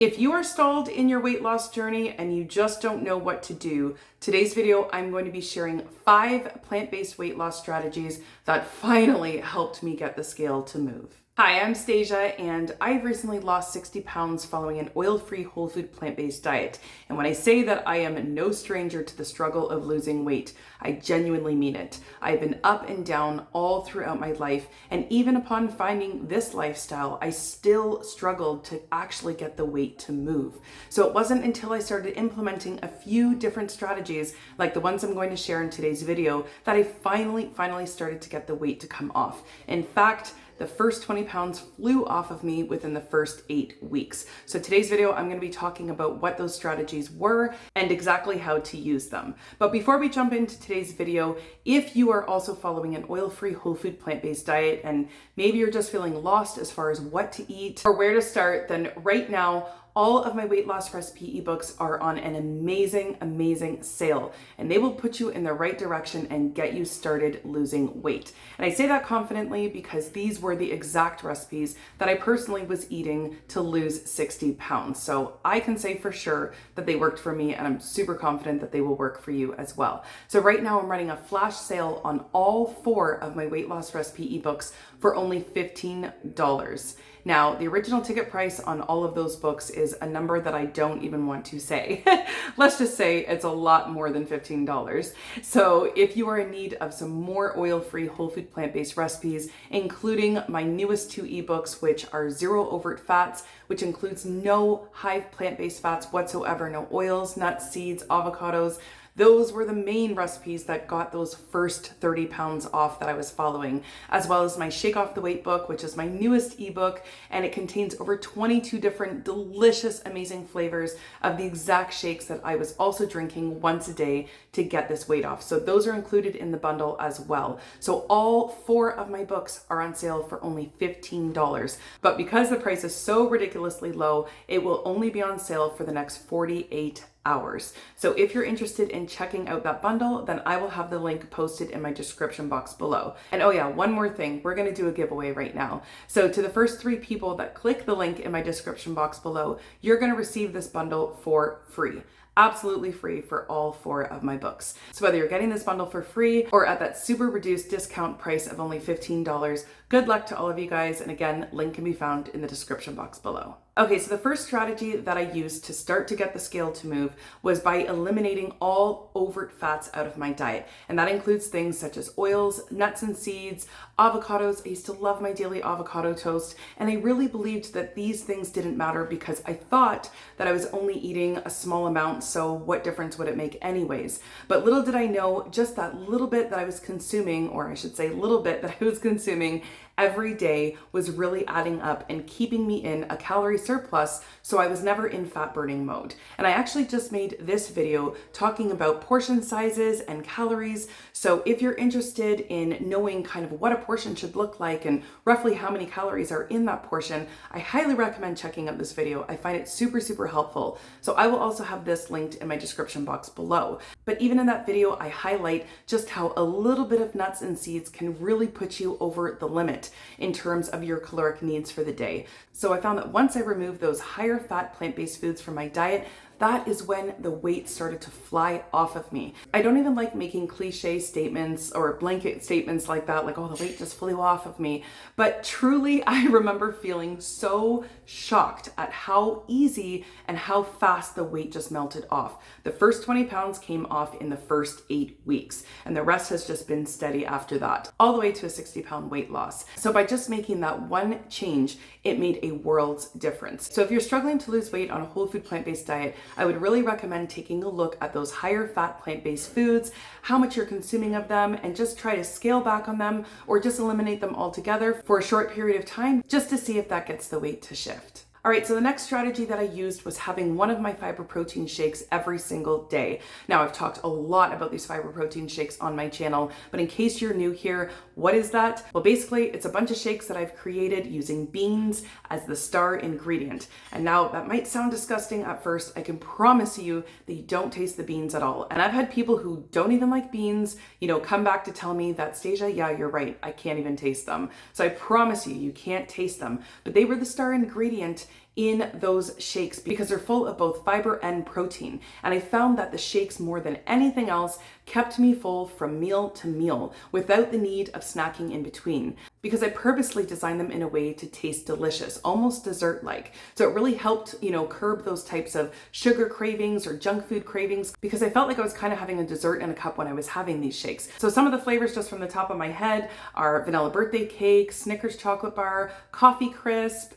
If you are stalled in your weight loss journey and you just don't know what to do, today's video, I'm going to be sharing 5 plant-based weight loss strategies that finally helped me get the scale to move. Hi, I'm Stasia, and I've recently lost 60 pounds following an oil-free, whole food, plant-based diet. And when I say that I am no stranger to the struggle of losing weight, I genuinely mean it. I've been up and down all throughout my life, and even upon finding this lifestyle, I still struggled to actually get the weight to move. So it wasn't until I started implementing a few different strategies, like the ones I'm going to share in today's video, that I finally started to get the weight to come off. In fact, the first 20 pounds flew off of me within the first 8 weeks. So today's video, I'm going to be talking about what those strategies were and exactly how to use them. But before we jump into today's video, if you are also following an oil-free, whole food, plant-based diet, and maybe you're just feeling lost as far as what to eat or where to start, then right now, all of my weight loss recipe ebooks are on an amazing sale, and they will put you in the right direction and get you started losing weight. And I say that confidently because these were the exact recipes that I personally was eating to lose 60 pounds. So I can say for sure that they worked for me, and I'm super confident that they will work for you as well. So right now I'm running a flash sale on all 4 of my weight loss recipe ebooks for only $15. Now, the original ticket price on all of those books is a number that I don't even want to say. Let's just say it's a lot more than $15. So if you are in need of some more oil-free, whole food, plant-based recipes, including my newest 2 ebooks, which are zero overt fats, which includes no high plant-based fats whatsoever, no oils, nuts, seeds, avocados. Those were the main recipes that got those first 30 pounds off that I was following, as well as my Shake Off the Weight book, which is my newest ebook, and it contains over 22 different delicious, amazing flavors of the exact shakes that I was also drinking once a day to get this weight off. So those are included in the bundle as well. So all 4 of my books are on sale for only $15. But because the price is so ridiculously low, it will only be on sale for the next 48 hours. So if you're interested in checking out that bundle, then I will have the link posted in my description box below. And oh yeah, one more thing, we're gonna do a giveaway right now. So to the first 3 people that click the link in my description box below, you're gonna receive this bundle for free. Absolutely free for all 4 of my books. So whether you're getting this bundle for free or at that super reduced discount price of only $15, good luck to all of you guys. And again, link can be found in the description box below. Okay, so the first strategy that I used to start to get the scale to move was by eliminating all overt fats out of my diet. And that includes things such as oils, nuts and seeds, avocados. I used to love my daily avocado toast. And I really believed that these things didn't matter because I thought that I was only eating a small amount. So what difference would it make anyways? But little did I know, just that little bit that I was consuming, or I should say little bit that I was consuming every day, was really adding up and keeping me in a calorie surplus, so I was never in fat burning mode. And I actually just made this video talking about portion sizes and calories. So if you're interested in knowing kind of what a portion should look like and roughly how many calories are in that portion, I highly recommend checking out this video. I find it super helpful. So I will also have this linked in my description box below. But even in that video, I highlight just how a little bit of nuts and seeds can really put you over the limit in terms of your caloric needs for the day. So I found that once I removed those higher fat plant-based foods from my diet, that is when the weight started to fly off of me. I don't even like making cliche statements or blanket statements like that, like, oh, the weight just flew off of me. But truly, I remember feeling so shocked at how easy and how fast the weight just melted off. The first 20 pounds came off in the first 8 weeks, and the rest has just been steady after that, all the way to a 60-pound weight loss. So by just making that one change, it made a world's difference. So if you're struggling to lose weight on a whole food plant-based diet, I would really recommend taking a look at those higher fat plant-based foods, how much you're consuming of them, and just try to scale back on them or just eliminate them altogether for a short period of time just to see if that gets the weight to shift. All right, so the next strategy that I used was having one of my fiber protein shakes every single day. Now, I've talked a lot about these fiber protein shakes on my channel, but in case you're new here, what is that? Well, basically, it's a bunch of shakes that I've created using beans as the star ingredient. And now, that might sound disgusting at first. I can promise you that you don't taste the beans at all. And I've had people who don't even like beans, come back to tell me that, Stasia, yeah, you're right, I can't even taste them. So I promise you, you can't taste them. But they were the star ingredient in those shakes because they're full of both fiber and protein. And I found that the shakes, more than anything else, kept me full from meal to meal without the need of snacking in between, because I purposely designed them in a way to taste delicious, almost dessert-like. So it really helped, curb those types of sugar cravings or junk food cravings, because I felt like I was kind of having a dessert in a cup when I was having these shakes. So some of the flavors just from the top of my head are vanilla birthday cake, Snickers chocolate bar, coffee crisp,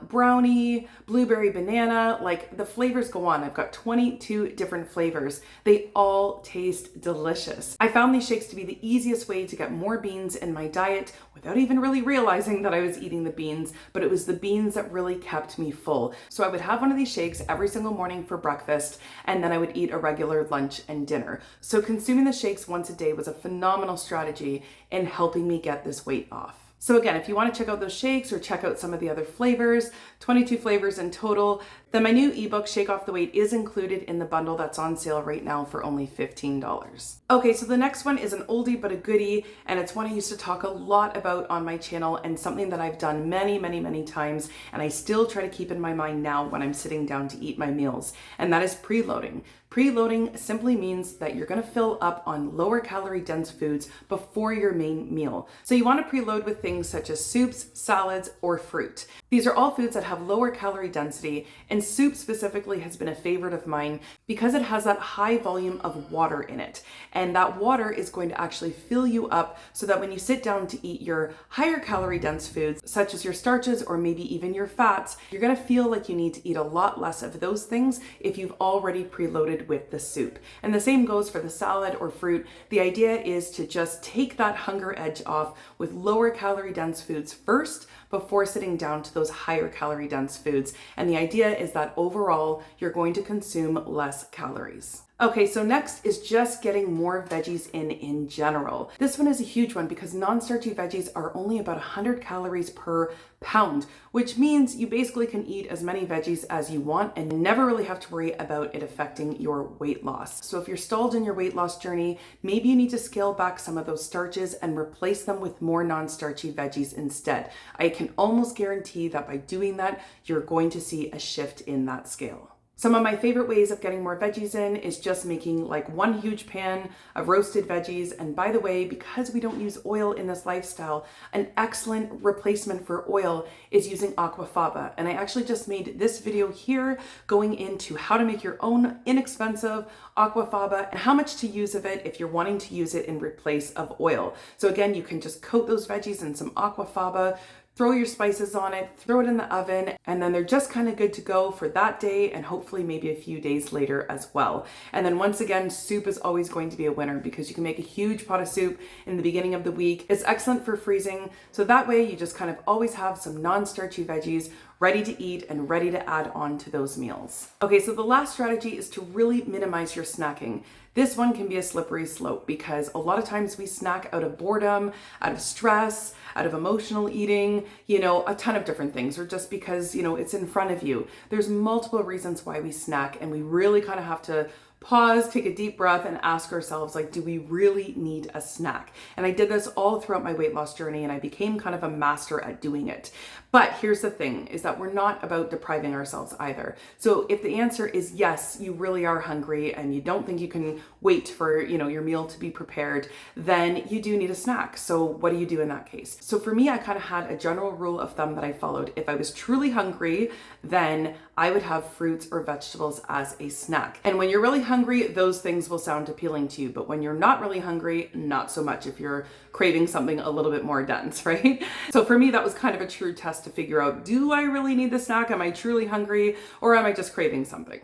brownie, blueberry banana, like the flavors go on. I've got 22 different flavors. They all taste delicious. I found these shakes to be the easiest way to get more beans in my diet without even really realizing that I was eating the beans, but it was the beans that really kept me full. So I would have one of these shakes every single morning for breakfast, and then I would eat a regular lunch and dinner. So consuming the shakes once a day was a phenomenal strategy in helping me get this weight off. So again, if you want to check out those shakes or check out some of the other flavors, 22 flavors in total, then my new ebook, Shake Off the Weight, is included in the bundle that's on sale right now for only $15. Okay, so the next one is an oldie but a goodie, and it's one I used to talk a lot about on my channel and something that I've done many, many, many times, and I still try to keep in my mind now when I'm sitting down to eat my meals, and that is preloading. Preloading simply means that you're going to fill up on lower calorie dense foods before your main meal. So you want to preload with things such as soups, salads, or fruit. These are all foods that have lower calorie density, and soup specifically has been a favorite of mine because it has that high volume of water in it. And that water is going to actually fill you up so that when you sit down to eat your higher calorie dense foods, such as your starches or maybe even your fats, you're going to feel like you need to eat a lot less of those things if you've already preloaded with the soup. And the same goes for the salad or fruit. The idea is to just take that hunger edge off with lower calorie dense foods first before sitting down to those higher calorie dense foods. And the idea is that overall, you're going to consume less calories. Okay, so next is just getting more veggies in general. This one is a huge one because non-starchy veggies are only about 100 calories per pound, which means you basically can eat as many veggies as you want and never really have to worry about it affecting your weight loss. So if you're stalled in your weight loss journey, maybe you need to scale back some of those starches and replace them with more non-starchy veggies instead. I can almost guarantee that by doing that, you're going to see a shift in that scale. Some of my favorite ways of getting more veggies in is just making like one huge pan of roasted veggies. And by the way, because we don't use oil in this lifestyle, an excellent replacement for oil is using aquafaba. And I actually just made this video here going into how to make your own inexpensive aquafaba and how much to use of it if you're wanting to use it in replace of oil. So again, you can just coat those veggies in some aquafaba, throw your spices on it, throw it in the oven, and then they're just kind of good to go for that day and hopefully maybe a few days later as well. And then once again, soup is always going to be a winner because you can make a huge pot of soup in the beginning of the week. It's excellent for freezing. So that way you just kind of always have some non-starchy veggies ready to eat and ready to add on to those meals. Okay, so the last strategy is to really minimize your snacking. This one can be a slippery slope because a lot of times we snack out of boredom, out of stress, out of emotional eating, a ton of different things, or just because, it's in front of you. There's multiple reasons why we snack, and we really kind of have to pause, take a deep breath, and ask ourselves, do we really need a snack? And I did this all throughout my weight loss journey, and I became kind of a master at doing it. But here's the thing, is that we're not about depriving ourselves either. So if the answer is yes, you really are hungry and you don't think you can wait for, your meal to be prepared, then you do need a snack. So what do you do in that case? So for me, I kind of had a general rule of thumb that I followed. If I was truly hungry, then I would have fruits or vegetables as a snack. And when you're really hungry, those things will sound appealing to you. But when you're not really hungry, not so much if you're craving something a little bit more dense, right? So for me, that was kind of a true test to figure out, do I really need the snack? Am I truly hungry, or am I just craving something?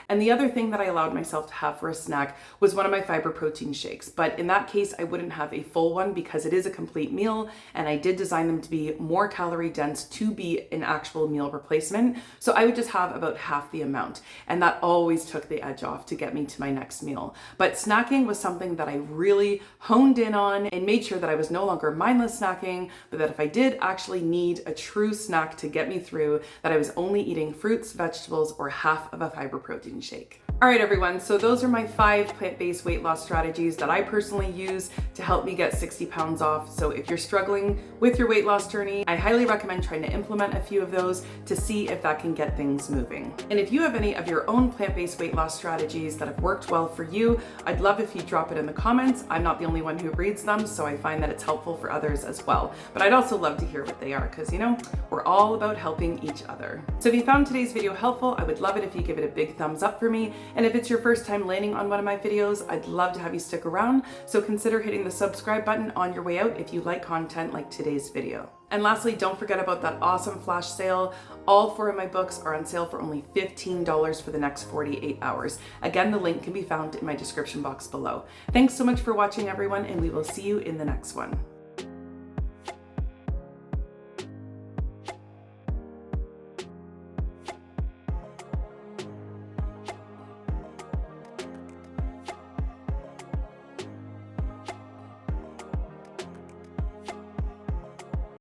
And the other thing that I allowed myself to have for a snack was one of my fiber protein shakes. But in that case, I wouldn't have a full one because it is a complete meal, and I did design them to be more calorie dense to be an actual meal replacement. So I would just have about half the amount, and that always took the edge off to get me to my next meal. But snacking was something that I really honed in on and made sure that I was no longer mindless snacking, but that if I did actually need a true snack to get me through, that I was only eating fruits, vegetables, or half of a fiber protein shake. All right, everyone, so those are my 5 plant-based weight loss strategies that I personally use to help me get 60 pounds off. So if you're struggling with your weight loss journey, I highly recommend trying to implement a few of those to see if that can get things moving. And if you have any of your own plant-based weight loss strategies that have worked well for you, I'd love if you drop it in the comments. I'm not the only one who reads them, so I find that it's helpful for others as well. But I'd also love to hear what they are, because you know, we're all about helping each other. So if you found today's video helpful, I would love it if you give it a big thumbs up for me. And if it's your first time landing on one of my videos, I'd love to have you stick around. So consider hitting the subscribe button on your way out if you like content like today's video. And lastly, don't forget about that awesome flash sale. All 4 of my books are on sale for only $15 for the next 48 hours. Again, the link can be found in my description box below. Thanks so much for watching, everyone, and we will see you in the next one.